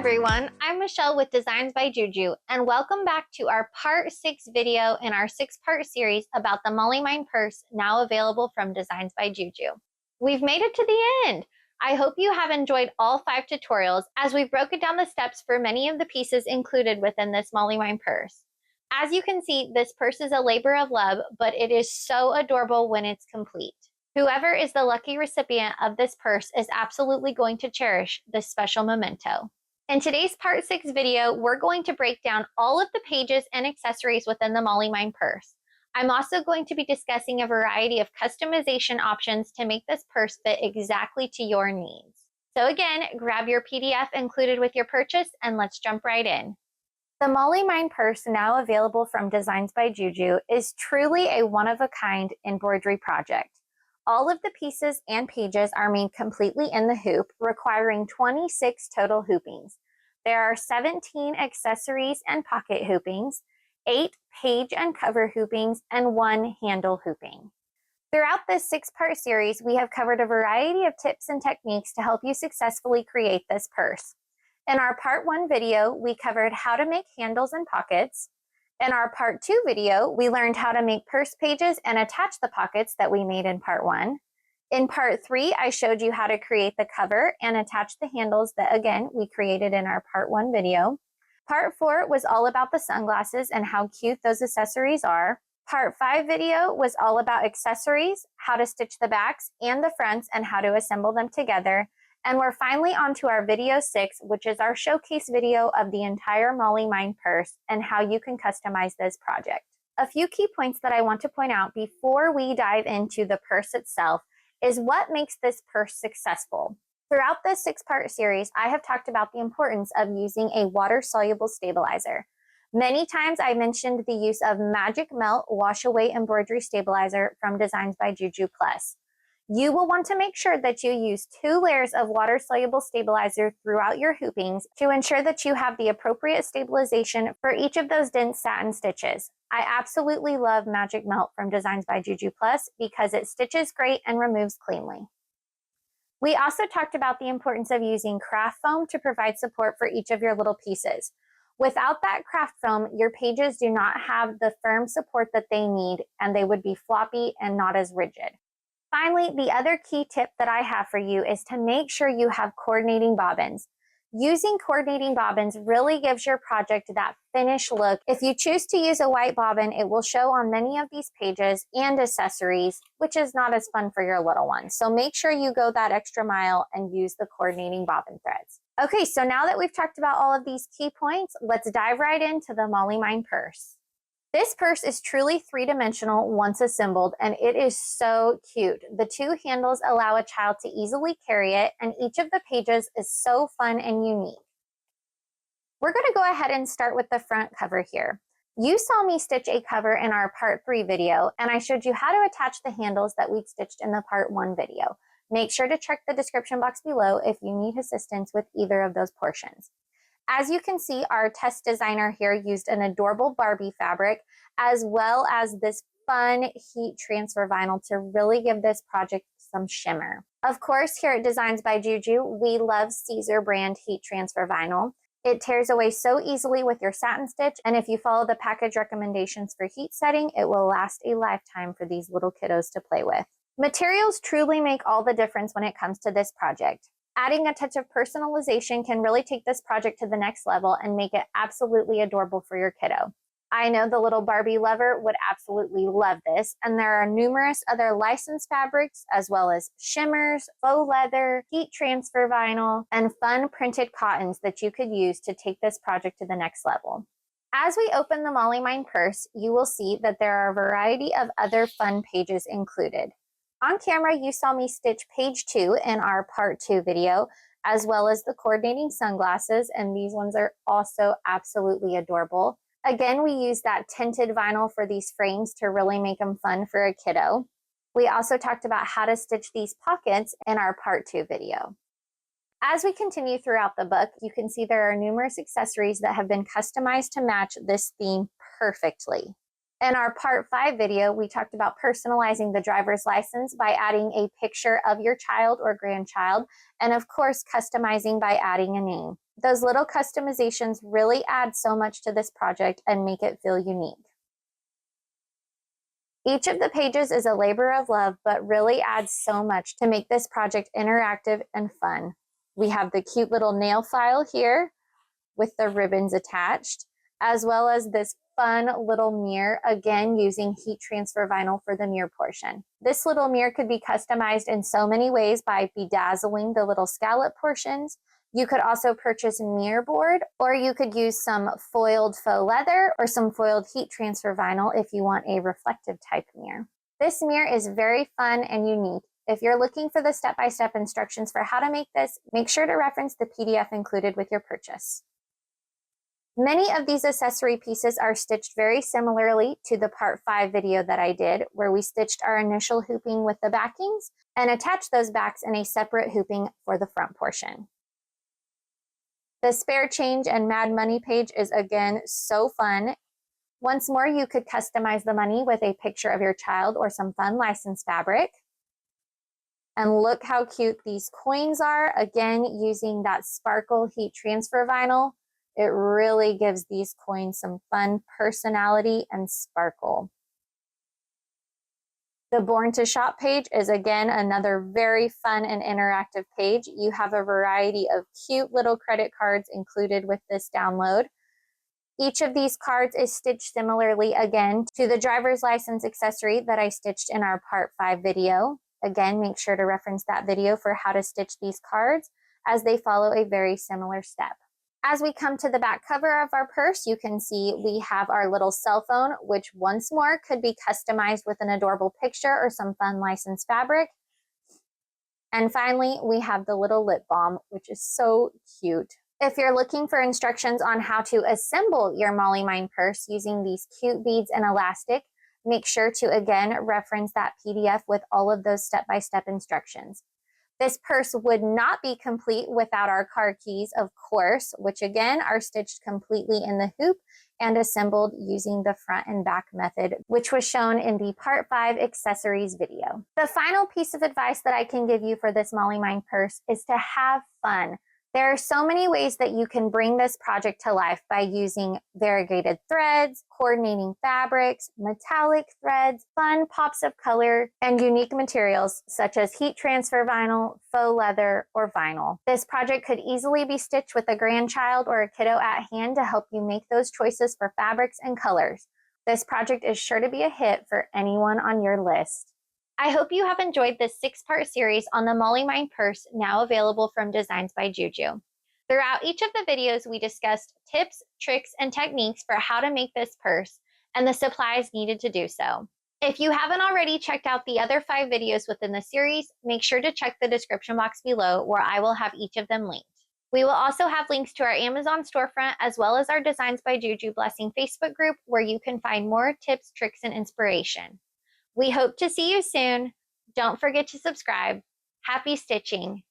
everyone, I'm Michelle with Designs by JuJu, and welcome back to our part 6 video in our 6-part series about the Molly Mine purse, now available from Designs by JuJu. We've made it to the end. I hope you have enjoyed all 5 tutorials as we've broken down the steps for many of the pieces included within this Molly Mine purse. As you can see, this purse is a labor of love, but it is so adorable when it's complete. Whoever is the lucky recipient of this purse is absolutely going to cherish this special memento. In today's part 6 video, we're going to break down all of the pages and accessories within the Molly Mine purse. I'm also going to be discussing a variety of customization options to make this purse fit exactly to your needs. So again, grab your PDF included with your purchase and let's jump right in. The Molly Mine purse, now available from Designs by JuJu, is truly a one-of-a-kind embroidery project. All of the pieces and pages are made completely in the hoop, requiring 26 total hoopings. There are 17 accessories and pocket hoopings, 8 page and cover hoopings, and 1 handle hooping. Throughout this 6-part series, we have covered a variety of tips and techniques to help you successfully create this purse. In our part 1 video, we covered how to make handles and pockets. In our part 2 video, we learned how to make purse pages and attach the pockets that we made in part 1. In part 3, I showed you how to create the cover and attach the handles that, again, we created in our part 1 video. Part 4 was all about the sunglasses and how cute those accessories are. Part 5 video was all about accessories, how to stitch the backs and the fronts, and how to assemble them together. And we're finally on to our video 6, which is our showcase video of the entire Molly Mine purse and how you can customize this project. A few key points that I want to point out before we dive into the purse itself is what makes this purse successful. Throughout this 6-part series, I have talked about the importance of using a water-soluble stabilizer. Many times I mentioned the use of Magic Melt Wash Away Embroidery Stabilizer from Designs by JuJu Plus. You will want to make sure that you use 2 layers of water-soluble stabilizer throughout your hoopings to ensure that you have the appropriate stabilization for each of those dense satin stitches. I absolutely love Magic Melt from Designs by JuJu Plus because it stitches great and removes cleanly. We also talked about the importance of using craft foam to provide support for each of your little pieces. Without that craft foam, your pages do not have the firm support that they need, and they would be floppy and not as rigid. Finally, the other key tip that I have for you is to make sure you have coordinating bobbins. Using coordinating bobbins really gives your project that finished look. If you choose to use a white bobbin, it will show on many of these pages and accessories, which is not as fun for your little ones. So make sure you go that extra mile and use the coordinating bobbin threads. Okay, so now that we've talked about all of these key points, let's dive right into the Molly Mine purse. This purse is truly 3-dimensional once assembled, and it is so cute. The 2 handles allow a child to easily carry it, and each of the pages is so fun and unique. We're going to go ahead and start with the front cover here. You saw me stitch a cover in our part 3 video, and I showed you how to attach the handles that we stitched in the part 1 video. Make sure to check the description box below if you need assistance with either of those portions. As you can see, our test designer here used an adorable Barbie fabric as well as this fun heat transfer vinyl to really give this project some shimmer. Of course, here at Designs by JuJu, we love Caesar brand heat transfer vinyl. It tears away so easily with your satin stitch, and if you follow the package recommendations for heat setting, it will last a lifetime for these little kiddos to play with. Materials truly make all the difference when it comes to this project. Adding a touch of personalization can really take this project to the next level and make it absolutely adorable for your kiddo. I know the little Barbie lover would absolutely love this, and there are numerous other licensed fabrics as well as shimmers, faux leather, heat transfer vinyl, and fun printed cottons that you could use to take this project to the next level. As we open the Molly Mine purse, you will see that there are a variety of other fun pages included. On camera, you saw me stitch page 2 in our part 2 video, as well as the coordinating sunglasses, and these ones are also absolutely adorable. Again, we use that tinted vinyl for these frames to really make them fun for a kiddo. We also talked about how to stitch these pockets in our part 2 video. As we continue throughout the book, you can see there are numerous accessories that have been customized to match this theme perfectly. In our part 5 video, we talked about personalizing the driver's license by adding a picture of your child or grandchild, and of course, customizing by adding a name. Those little customizations really add so much to this project and make it feel unique. Each of the pages is a labor of love, but really adds so much to make this project interactive and fun. We have the cute little nail file here with the ribbons attached, as well as this fun little mirror, again using heat transfer vinyl for the mirror portion. This little mirror could be customized in so many ways by bedazzling the little scallop portions. You could also purchase mirror board, or you could use some foiled faux leather or some foiled heat transfer vinyl if you want a reflective type mirror. This mirror is very fun and unique. If you're looking for the step-by-step instructions for how to make this, make sure to reference the PDF included with your purchase. Many of these accessory pieces are stitched very similarly to the part 5 video that I did, where we stitched our initial hooping with the backings and attached those backs in a separate hooping for the front portion. The spare change and Mad Money page is again so fun. Once more, you could customize the money with a picture of your child or some fun licensed fabric. And look how cute these coins are, again using that sparkle heat transfer vinyl. It really gives these coins some fun personality and sparkle. The Born to Shop page is again another very fun and interactive page. You have a variety of cute little credit cards included with this download. Each of these cards is stitched similarly again to the driver's license accessory that I stitched in our part 5 video. Again, make sure to reference that video for how to stitch these cards, as they follow a very similar step. As we come to the back cover of our purse, you can see we have our little cell phone, which once more could be customized with an adorable picture or some fun licensed fabric. And finally, we have the little lip balm, which is so cute. If you're looking for instructions on how to assemble your Molly Mine purse using these cute beads and elastic, make sure to again reference that PDF with all of those step-by-step instructions. This purse would not be complete without our car keys, of course, which again are stitched completely in the hoop and assembled using the front and back method, which was shown in the part 5 accessories video. The final piece of advice that I can give you for this Molly Mine purse is to have fun. There are so many ways that you can bring this project to life by using variegated threads, coordinating fabrics, metallic threads, fun pops of color, and unique materials such as heat transfer vinyl, faux leather, or vinyl. This project could easily be stitched with a grandchild or a kiddo at hand to help you make those choices for fabrics and colors. This project is sure to be a hit for anyone on your list. I hope you have enjoyed this 6-part series on the Molly Mine purse, now available from Designs by JuJu. Throughout each of the videos, we discussed tips, tricks, and techniques for how to make this purse and the supplies needed to do so. If you haven't already checked out the other 5 videos within the series, make sure to check the description box below, where I will have each of them linked. We will also have links to our Amazon storefront, as well as our Designs by JuJu Blessing Facebook group, where you can find more tips, tricks, and inspiration. We hope to see you soon. Don't forget to subscribe. Happy stitching!